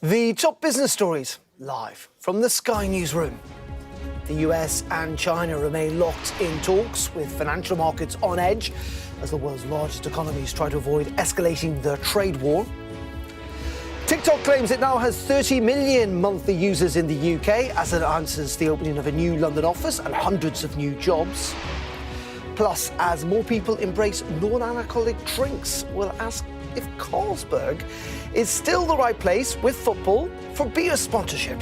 The top business stories live from the Sky Newsroom. The US and China remain locked in talks with financial markets on edge as the world's largest economies try to avoid escalating the trade war. TikTok claims it now has 30 million monthly users in the UK as it announces the opening of a new London office and hundreds of new jobs. Plus, as more people embrace non-alcoholic drinks, we'll ask if Carlsberg is still the right place with football for beer sponsorship.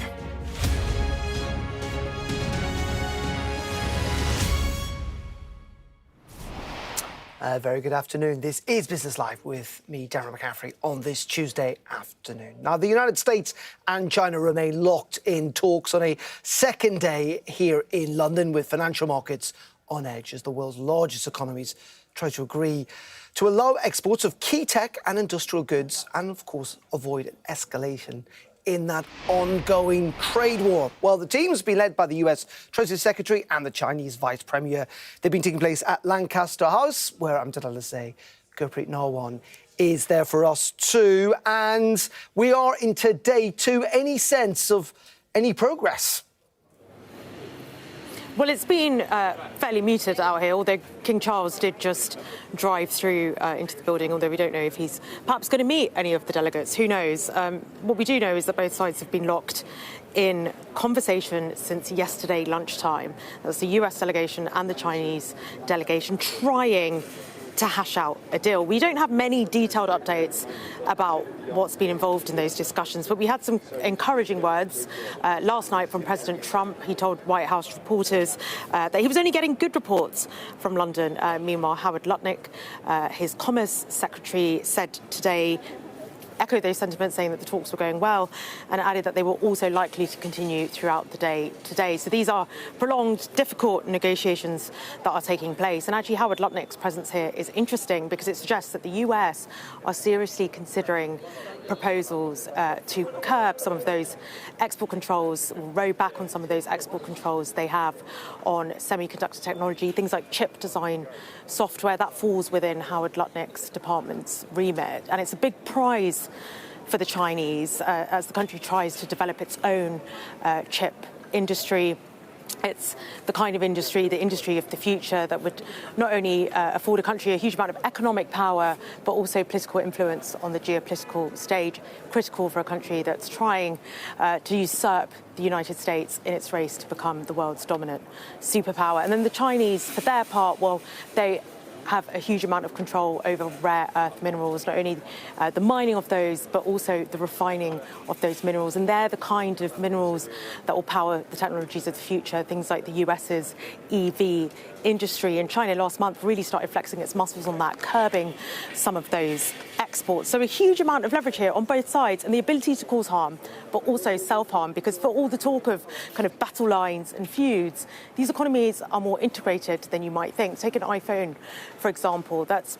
Very good afternoon. This is Business Live with me, Darren McCaffrey, on this Tuesday afternoon. Now, the United States and China remain locked in talks on a second day here in London with financial markets on edge as the world's largest economies try to agree to allow exports of key tech and industrial goods and, of course, avoid an escalation in that ongoing trade war. Well, the team's been led by the US Treasury Secretary and the Chinese Vice Premier. They've been taking place at Lancaster House, where I'm delighted to say Gurpreet Narwan is there for us too. And we are into day two. Any sense of any progress? Well, it's been fairly muted out here, although King Charles did just drive through into the building, although we don't know if he's perhaps going to meet any of the delegates. Who knows? What we do know is that both sides have been locked in conversation since yesterday lunchtime. That's the US delegation and the Chinese delegation trying to hash out a deal. We don't have many detailed updates about what's been involved in those discussions, but we had some encouraging words last night from President Trump. He told White House reporters that he was only getting good reports from London. Meanwhile, Howard Lutnick, his Commerce Secretary, said today, echoed those sentiments, saying that the talks were going well, and added that they were also likely to continue throughout the day today. So these are prolonged, difficult negotiations that are taking place. And actually, Howard Lutnick's presence here is interesting because it suggests that the US are seriously considering proposals to curb some of those export controls, row back on some of those export controls they have on semiconductor technology, things like chip design software. That falls within Howard Lutnick's department's remit. And it's a big prize for the Chinese as the country tries to develop its own chip industry. It's the kind of industry, the industry of the future, that would not only afford a country a huge amount of economic power, but also political influence on the geopolitical stage, critical for a country that's trying to usurp the United States in its race to become the world's dominant superpower. And then the Chinese, for their part, well, they have a huge amount of control over rare earth minerals, not only the mining of those, but also the refining of those minerals. And they're the kind of minerals that will power the technologies of the future, things like the US's EV industry. And China last month really started flexing its muscles on that, curbing some of those exports. So a huge amount of leverage here on both sides, and the ability to cause harm, but also self-harm, because for all the talk of kind of battle lines and feuds, these economies are more integrated than you might think. Take an iPhone, for example. That's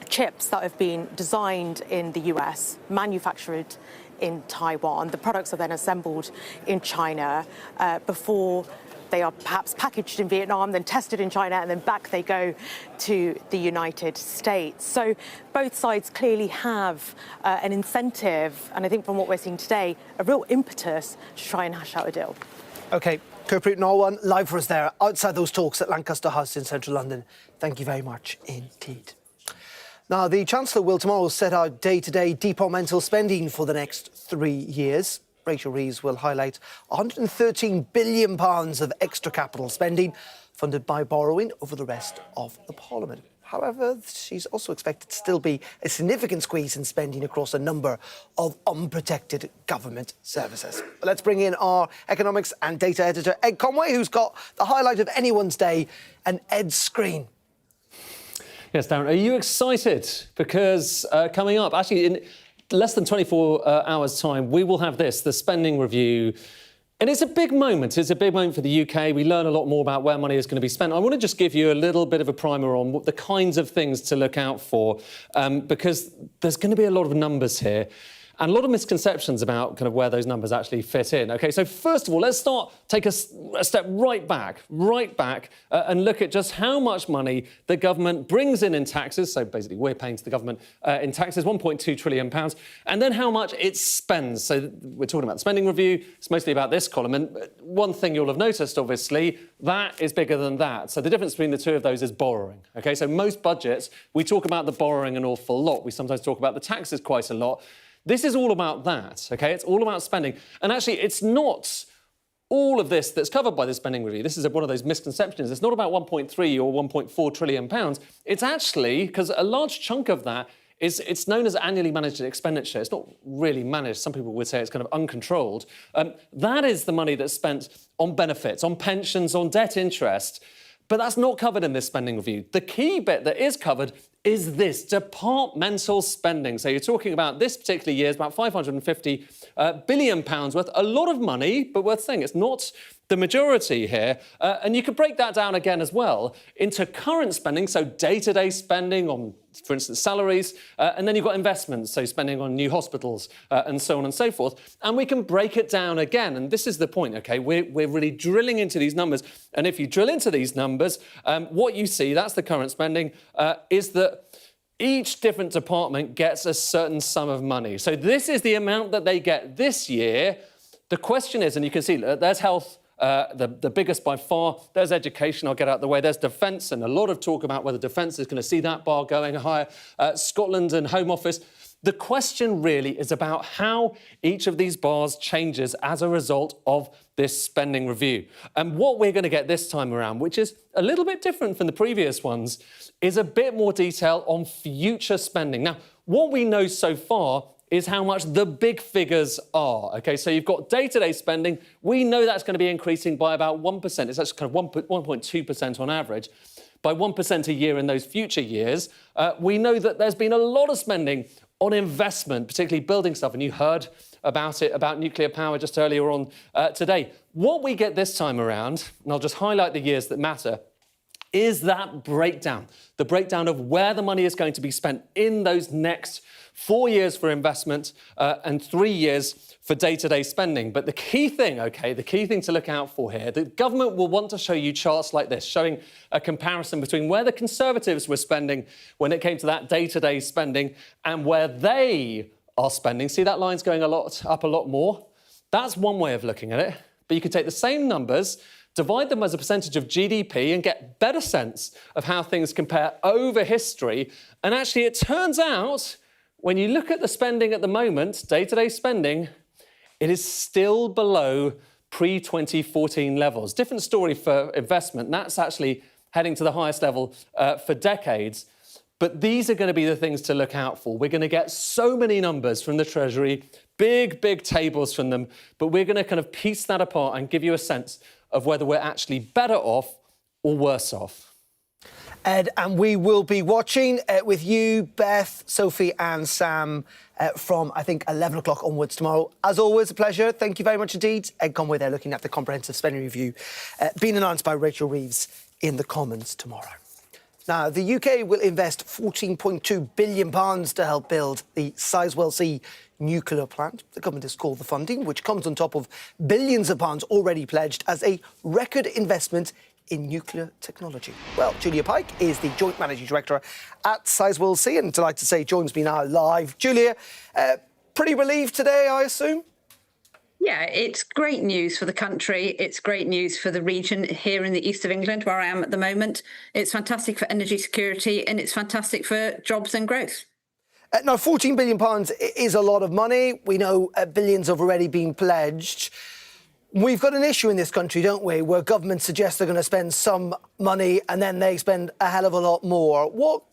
chips that have been designed in the US, manufactured in Taiwan. The products are then assembled in China before they are perhaps packaged in Vietnam, then tested in China, and then back they go to the United States. So both sides clearly have an incentive, and I think from what we're seeing today, a real impetus to try and hash out a deal. OK, Gurpreet Narwan, live for us there, outside those talks at Lancaster House in central London. Thank you very much indeed. Now, the Chancellor will tomorrow set out day-to-day departmental spending for the next 3 years. Rachel Reeves will highlight £113 billion of extra capital spending funded by borrowing over the rest of the Parliament. However, she's also expected to still be a significant squeeze in spending across a number of unprotected government services. Let's bring in our economics and data editor, Ed Conway, who's got the highlight of anyone's day, an Ed screen. Yes, Darren, are you excited? Because coming up, actually, in less than 24 hours' time, we will have this, the spending review. And it's a big moment. It's a big moment for the UK. We learn a lot more about where money is going to be spent. I want to just give you a little bit of a primer on what the kinds of things to look out for, because there's going to be a lot of numbers here. and a lot of misconceptions about kind of where those numbers actually fit in. OK, so first of all, let's take a step right back, and look at just how much money the government brings in taxes. So basically, we're paying to the government in taxes, £1.2 trillion, and then how much it spends. So we're talking about the spending review. It's mostly about this column. And one thing you'll have noticed, obviously, that is bigger than that. So the difference between the two of those is borrowing. OK, so most budgets, we talk about the borrowing an awful lot. We sometimes talk about the taxes quite a lot. This is all about that, OK? It's all about spending. And actually, it's not all of this that's covered by the spending review. This is one of those misconceptions. It's not about 1.3 or 1.4 trillion pounds. It's actually, because a large chunk of that it's known as annually managed expenditure. It's not really managed. Some people would say it's kind of uncontrolled. That is the money that's spent on benefits, on pensions, on debt interest. But that's not covered in this spending review. The key bit that is covered is this departmental spending. So you're talking about this particular year is about £550 billion worth. A lot of money, but worth saying it's not the majority here. And you could break that down again as well into current spending, so day-to-day spending on, for instance, salaries, and then you've got investments, so spending on new hospitals and so on and so forth. And we can break it down again. And this is the point, OK? We're really drilling into these numbers. And if you drill into these numbers, what you see, that's the current spending, is that each different department gets a certain sum of money. So this is the amount that they get this year. The question is, and you can see, there's health, the biggest by far. There's education, I'll get out of the way. There's defence, and a lot of talk about whether defence is going to see that bar going higher. Scotland and Home Office. The question really is about how each of these bars changes as a result of this spending review. And what we're going to get this time around, which is a little bit different from the previous ones, is a bit more detail on future spending. Now, what we know so far is how much the big figures are. OK, so you've got day-to-day spending. We know that's going to be increasing by about 1%. It's actually kind of 1.2% on average. By 1% a year in those future years. We know that there's been a lot of spending on investment, particularly building stuff. And you heard about it, about nuclear power just earlier on today. What we get this time around, and I'll just highlight the years that matter, is that breakdown. The breakdown of where the money is going to be spent in those next 4 years for investment and 3 years for day-to-day spending. But the key thing, OK, the key thing to look out for here, the government will want to show you charts like this, showing a comparison between where the Conservatives were spending when it came to that day-to-day spending and where they are spending. See, that line's going up a lot more. That's one way of looking at it. But you could take the same numbers, divide them as a percentage of GDP and get better sense of how things compare over history. And actually, it turns out, when you look at the spending at the moment, day-to-day spending, it is still below pre-2014 levels. Different story for investment. That's actually heading to the highest level for decades. But these are going to be the things to look out for. We're going to get so many numbers from the Treasury, big tables from them, but we're going to kind of piece that apart and give you a sense of whether we're actually better off or worse off. Ed, and we will be watching with you, Beth, Sophie and Sam from, I think, 11 o'clock onwards tomorrow. As always, a pleasure. Thank you very much indeed. Ed Conway there looking at the comprehensive spending review being announced by Rachel Reeves in the Commons tomorrow. Now, the UK will invest £14.2 billion to help build the Sizewell C nuclear plant. The government has called the funding, which comes on top of billions of pounds already pledged as a record investment in nuclear technology. Well, Julia Pike is the Joint Managing Director at Sizewell C, and delighted to say joins me now live. Julia, pretty relieved today, I assume? Yeah, it's great news for the country. It's great news for the region here in the east of England, where I am at the moment. It's fantastic for energy security and it's fantastic for jobs and growth. Now, £14 billion is a lot of money. We know billions have already been pledged. We've got an issue in this country, don't we, where governments suggest they're going to spend some money and then they spend a hell of a lot more. What,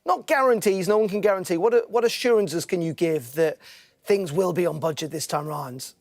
not guarantees, no one can guarantee, what assurances can you give that things will be on budget this time round?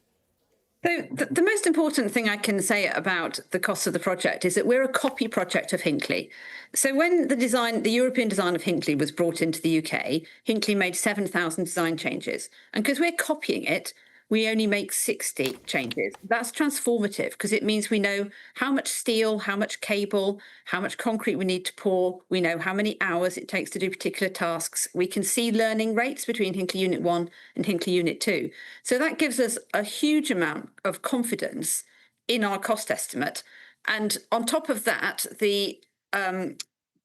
So the most important thing I can say about the cost of the project is that we're a copy project of Hinkley. So when the European design of Hinkley was brought into the UK, Hinkley made 7,000 design changes. And because we're copying it, we only make 60 changes. That's transformative because it means we know how much steel, how much cable, how much concrete we need to pour. We know how many hours it takes to do particular tasks. We can see learning rates between Hinkley Unit 1 and Hinkley Unit 2. So that gives us a huge amount of confidence in our cost estimate. And on top of that, the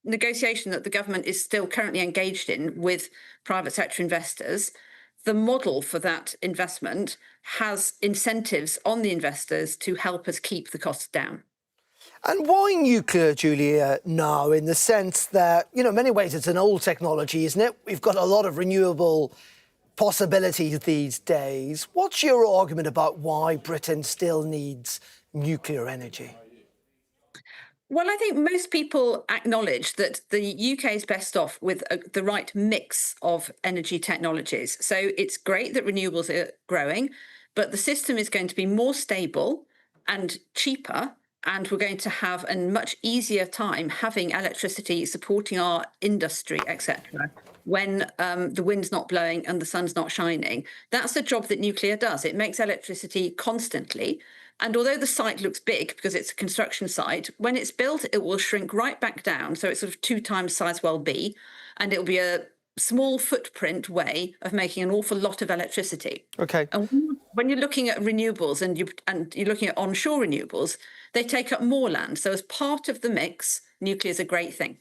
negotiation that the government is still currently engaged in with private sector investors, the model for that investment has incentives on the investors to help us keep the costs down. And why nuclear, Julia, now, in the sense that, in many ways it's an old technology, isn't it? We've got a lot of renewable possibilities these days. What's your argument about why Britain still needs nuclear energy? Well, I think most people acknowledge that the UK is best off with the right mix of energy technologies. So it's great that renewables are growing, but the system is going to be more stable and cheaper, and we're going to have a much easier time having electricity supporting our industry, etc., when the wind's not blowing and the sun's not shining. That's the job that nuclear does. It makes electricity constantly. And although the site looks big because it's a construction site, when it's built, it will shrink right back down. So it's sort of 2 times size well be, and it'll be a small footprint way of making an awful lot of electricity. OK. And when you're looking at renewables and you're looking at onshore renewables, they take up more land. So as part of the mix, nuclear is a great thing.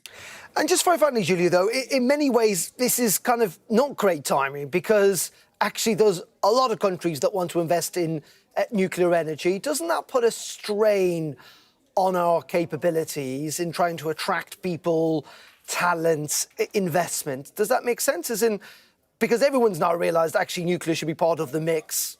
And just very finally, Julia, though, in many ways, this is kind of not great timing because actually there's a lot of countries that want to invest in nuclear energy. Doesn't that put a strain on our capabilities in trying to attract people, talent, investment? Does that make sense? As in, because everyone's now realised actually nuclear should be part of the mix.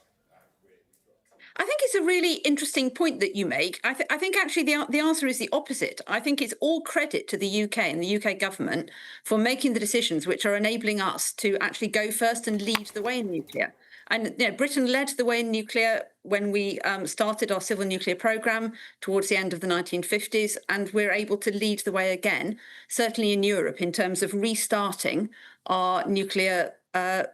I think it's a really interesting point that you make. I think actually the answer is the opposite. I think it's all credit to the UK and the UK government for making the decisions which are enabling us to actually go first and lead the way in nuclear. And Britain led the way in nuclear when we started our civil nuclear programme towards the end of the 1950s, and we're able to lead the way again, certainly in Europe, in terms of restarting our nuclear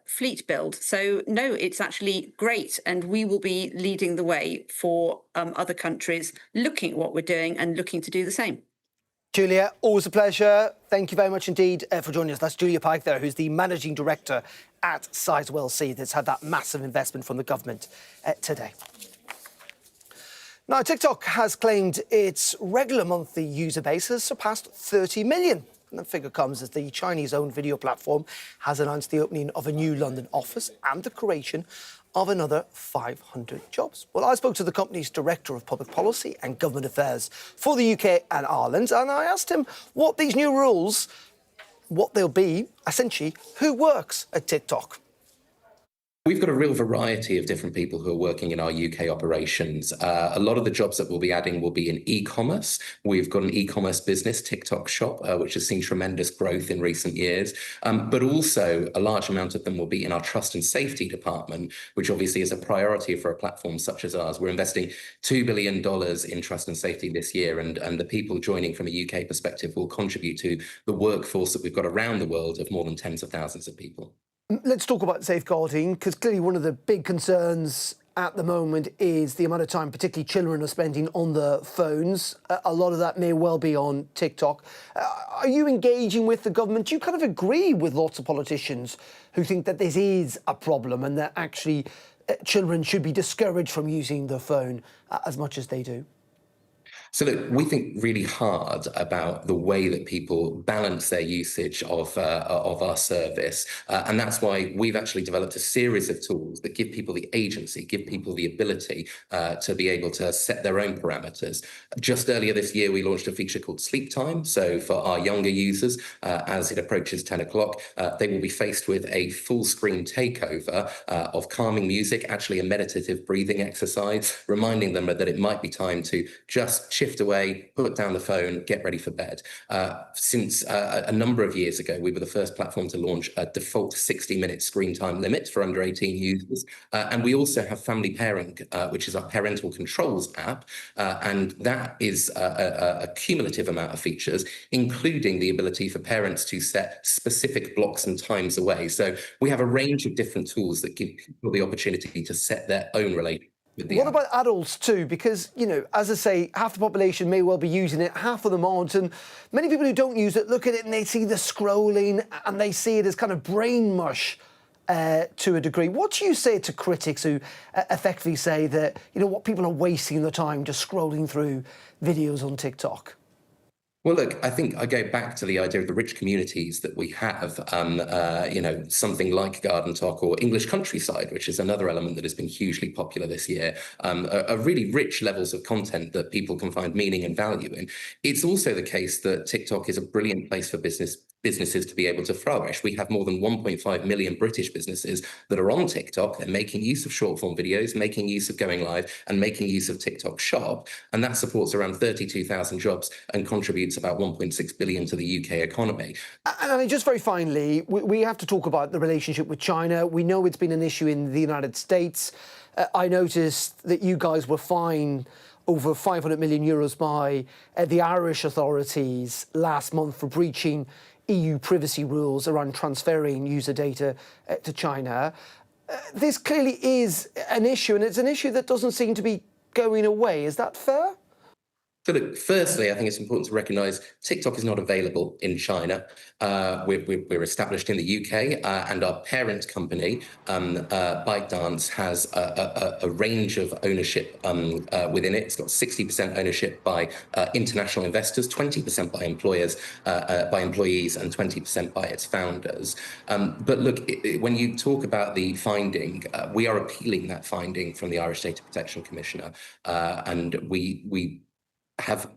fleet build. So no, it's actually great, and we will be leading the way for other countries looking at what we're doing and looking to do the same. Julia, always a pleasure. Thank you very much indeed for joining us. That's Julia Pike there, who's the Managing Director at Sizewell C, that's had that massive investment from the government today. Now, TikTok has claimed its regular monthly user base has surpassed 30 million. And the figure comes as the Chinese-owned video platform has announced the opening of a new London office and the creation of another 500 jobs. Well, I spoke to the company's Director of Public Policy and Government Affairs for the UK and Ireland, and I asked him what these new rules, what they'll be, essentially, who works at TikTok. We've got a real variety of different people who are working in our UK operations. A lot of the jobs that we'll be adding will be in e-commerce. We've got an e-commerce business, TikTok Shop, which has seen tremendous growth in recent years. But also a large amount of them will be in our trust and safety department, which obviously is a priority for a platform such as ours. We're investing $2 billion in trust and safety this year, and the people joining from a UK perspective will contribute to the workforce that we've got around the world of more than tens of thousands of people. Let's talk about safeguarding, because clearly one of the big concerns at the moment is the amount of time, particularly children, are spending on the phones. A lot of that may well be on TikTok. Are you engaging with the government? Do you kind of agree with lots of politicians who think that this is a problem and that actually children should be discouraged from using the phone as much as they do? So look, we think really hard about the way that people balance their usage of our service. And that's why we've actually developed a series of tools that give people the agency, give people the ability to be able to set their own parameters. Just earlier this year, we launched a feature called Sleep Time. So for our younger users, as it approaches 10 o'clock, they will be faced with a full screen takeover of calming music, actually a meditative breathing exercise, reminding them that it might be time to just shift away, put down the phone, get ready for bed. Since a number of years ago, we were the first platform to launch a default 60-minute screen time limit for under 18 users. And we also have Family Pairing, which is our parental controls app. And that is a cumulative amount of features, including the ability for parents to set specific blocks and times away. So we have a range of different tools that give people the opportunity to set their own relationship. What about adults too? Because, as I say, half the population may well be using it, half of them aren't. And many people who don't use it look at it and they see the scrolling and they see it as kind of brain mush to a degree. What do you say to critics who effectively say that, what people are wasting the time just scrolling through videos on TikTok? Well, look, I think I go back to the idea of the rich communities that we have, something like Garden Talk or English Countryside, which is another element that has been hugely popular this year, are really rich levels of content that people can find meaning and value in. It's also the case that TikTok is a brilliant place for businesses to be able to flourish. We have more than 1.5 million British businesses that are on TikTok. They're making use of short form videos, making use of going live and making use of TikTok Shop. And that supports around 32,000 jobs and contributes about 1.6 billion to the UK economy. And I mean, just very finally, we have to talk about the relationship with China. We know it's been an issue in the United States. I noticed that you guys were fined over 500 million euros by the Irish authorities last month for breaching EU privacy rules around transferring user data to China. This clearly is an issue, and it's an issue that doesn't seem to be going away. Is that fair? So look, firstly, I think it's important to recognise TikTok is not available in China. We're established in the UK, and our parent company, ByteDance, has a range of ownership within it. It's got 60% ownership by international investors, 20% by employees, and 20% by its founders. But look, when you talk about the finding, we are appealing that finding from the Irish Data Protection Commissioner, and we have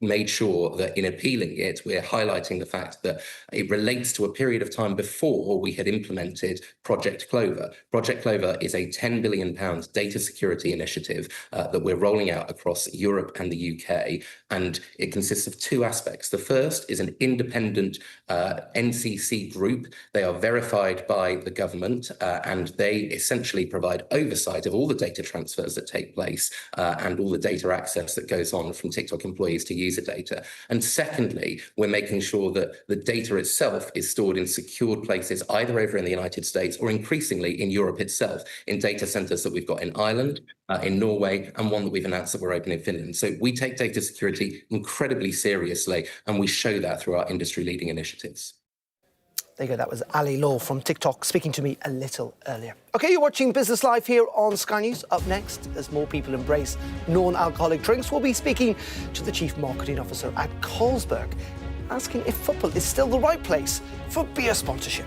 made sure that in appealing it, we're highlighting the fact that it relates to a period of time before we had implemented Project Clover. Project Clover is a £10 billion data security initiative that we're rolling out across Europe and the UK. And it consists of two aspects. The first is an independent NCC group. They are verified by the government, and they essentially provide oversight of all the data transfers that take place and all the data access that goes on from TikTok employees to user data. And secondly, we're making sure that the data itself is stored in secured places, either over in the United States or increasingly in Europe itself, in data centers that we've got in Ireland, in Norway, and one that we've announced that we're opening in Finland. So we take data security incredibly seriously, and we show that through our industry-leading initiatives. There you go. That was Ali Law from TikTok speaking to me a little earlier. OK, you're watching Business Live here on Sky News. Up next, as more people embrace non-alcoholic drinks, we'll be speaking to the Chief Marketing Officer at Carlsberg, asking if football is still the right place for beer sponsorship.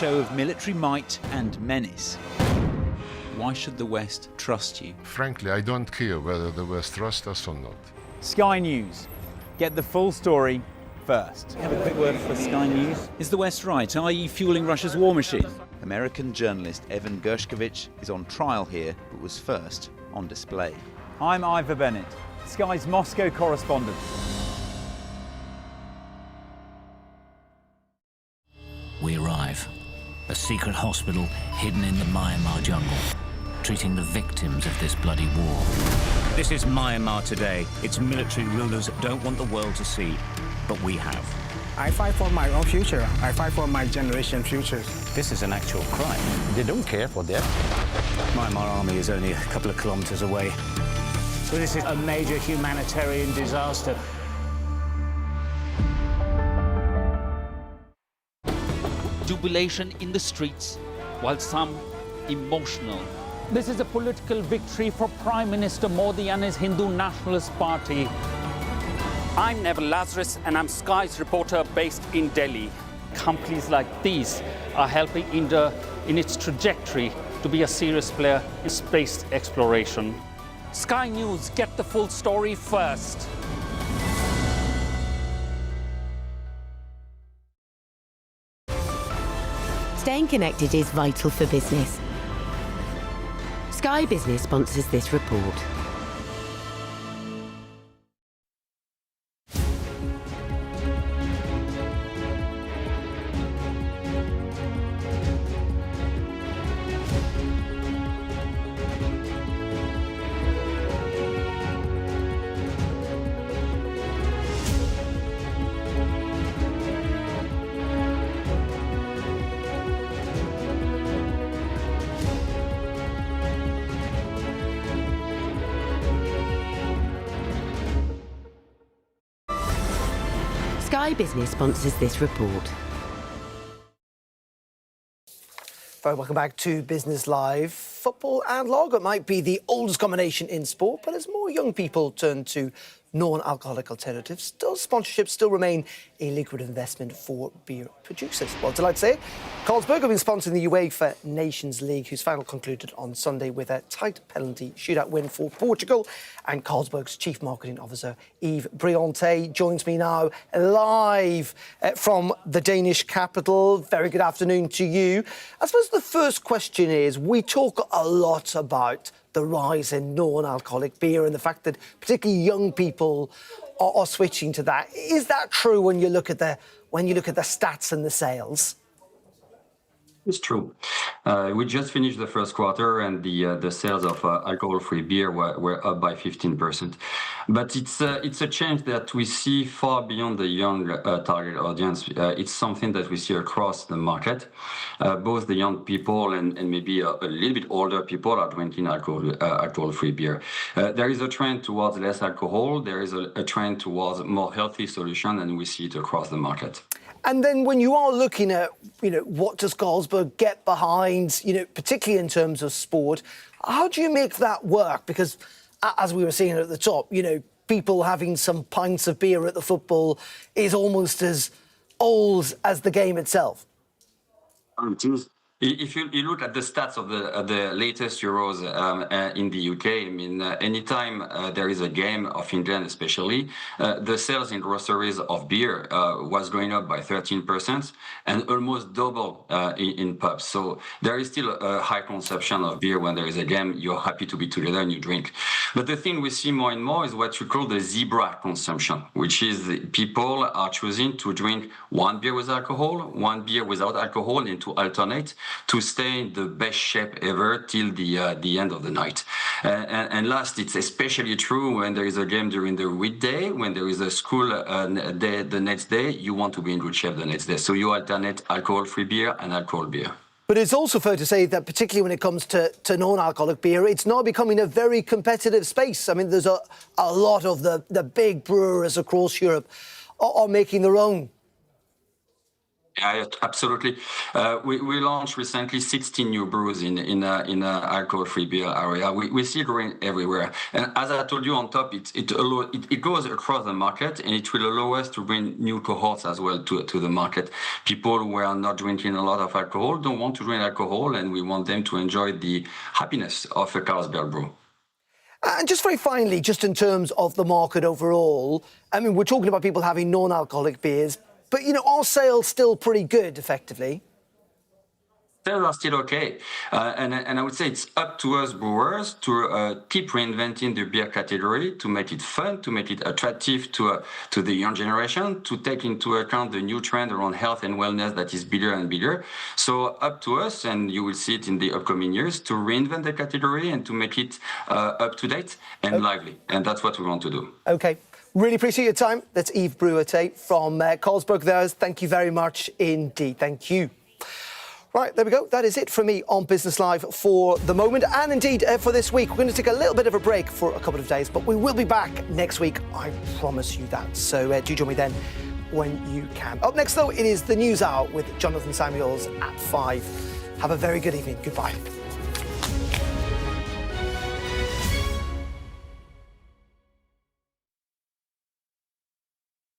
show of military might and menace. Why should the West trust you? Frankly, I don't care whether the West trusts us or not. Sky News. Get the full story first. Have a quick word for Sky News. Is the West right? Are you fueling Russia's war machine? American journalist Evan Gershkovich is on trial here, but was first on display. I'm Ivor Bennett, Sky's Moscow correspondent. We arrive. A secret hospital hidden in the Myanmar jungle, treating the victims of this bloody war. This is Myanmar today. Its military rulers don't want the world to see, but we have. I fight for my own future. I fight for my generation's futures. This is an actual crime. They don't care for that. Myanmar army is only a couple of kilometers away. So this is a major humanitarian disaster. Jubilation in the streets, while some emotional. This is a political victory for Prime Minister Modi and his Hindu Nationalist Party. I'm Neville Lazarus, and I'm Sky's reporter based in Delhi. Companies like these are helping India in its trajectory to be a serious player in space exploration. Sky News, get the full story first. Staying connected is vital for business. Sky Business sponsors this report. Sky Business sponsors this report. Very welcome back to Business Live. Football and lager might be the oldest combination in sport, but as more young people turn to non-alcoholic alternatives, does sponsorship still remain a liquid investment for beer producers? Well, delighted to say, Carlsberg have been sponsoring the UEFA Nations League, whose final concluded on Sunday with a tight penalty shootout win for Portugal. And Carlsberg's Chief Marketing Officer, Yves Brianté, joins me now live from the Danish capital. Very good afternoon to you. I suppose the first question is, we talk a lot about the rise in non-alcoholic beer and the fact that particularly young people are switching to that. Is that true when you look at the stats and the sales? It's true. We just finished the first quarter, and the sales of alcohol-free beer were up by 15%. But it's a change that we see far beyond the young target audience. It's something that we see across the market. Both the young people and maybe a little bit older people are drinking alcohol-free beer. There is a trend towards less alcohol. There is a trend towards more healthy solution, and we see it across the market. And then when you are looking at, what does Carlsberg get behind, particularly in terms of sport, how do you make that work? Because as we were seeing at the top, people having some pints of beer at the football is almost as old as the game itself. If you look at the stats of the latest Euros in the UK, I mean, anytime there is a game of England, especially, the sales in groceries of beer was going up by 13% and almost double in pubs. So there is still a high consumption of beer when there is a game. You're happy to be together and you drink. But the thing we see more and more is what you call the zebra consumption, which is people are choosing to drink one beer with alcohol, one beer without alcohol, and to alternate to stay in the best shape ever till the end of the night. And last, it's especially true when there is a game during the weekday, when there is a school day the next day, you want to be in good shape the next day. So you alternate alcohol-free beer and alcohol beer. But it's also fair to say that particularly when it comes to non-alcoholic beer, it's now becoming a very competitive space. I mean, there's a lot of the big brewers across Europe are making their own. Yeah, absolutely. We launched recently 16 new brews in alcohol-free beer area. We see it growing everywhere. And as I told you on top, it goes across the market, and it will allow us to bring new cohorts as well to the market. People who are not drinking a lot of alcohol don't want to drink alcohol, and we want them to enjoy the happiness of a Carlsberg brew. And just very finally, just in terms of the market overall, I mean, we're talking about people having non-alcoholic beers, but, you know, are sales still pretty good, effectively? Sales are still okay. And I would say it's up to us brewers to keep reinventing the beer category, to make it fun, to make it attractive to the young generation, to take into account the new trend around health and wellness that is bigger and bigger. So up to us, and you will see it in the upcoming years, to reinvent the category and to make it up to date and lively. And that's what we want to do. Okay. Really appreciate your time. That's Yves Brouet from Carlsberg there. Thank you very much indeed. Thank you. Right, there we go. That is it from me on Business Live for the moment. And indeed, for this week, we're going to take a little bit of a break for a couple of days, but we will be back next week. I promise you that. So do join me then when you can. Up next, though, it is the News Hour with Jonathan Samuels at 5. Have a very good evening. Goodbye.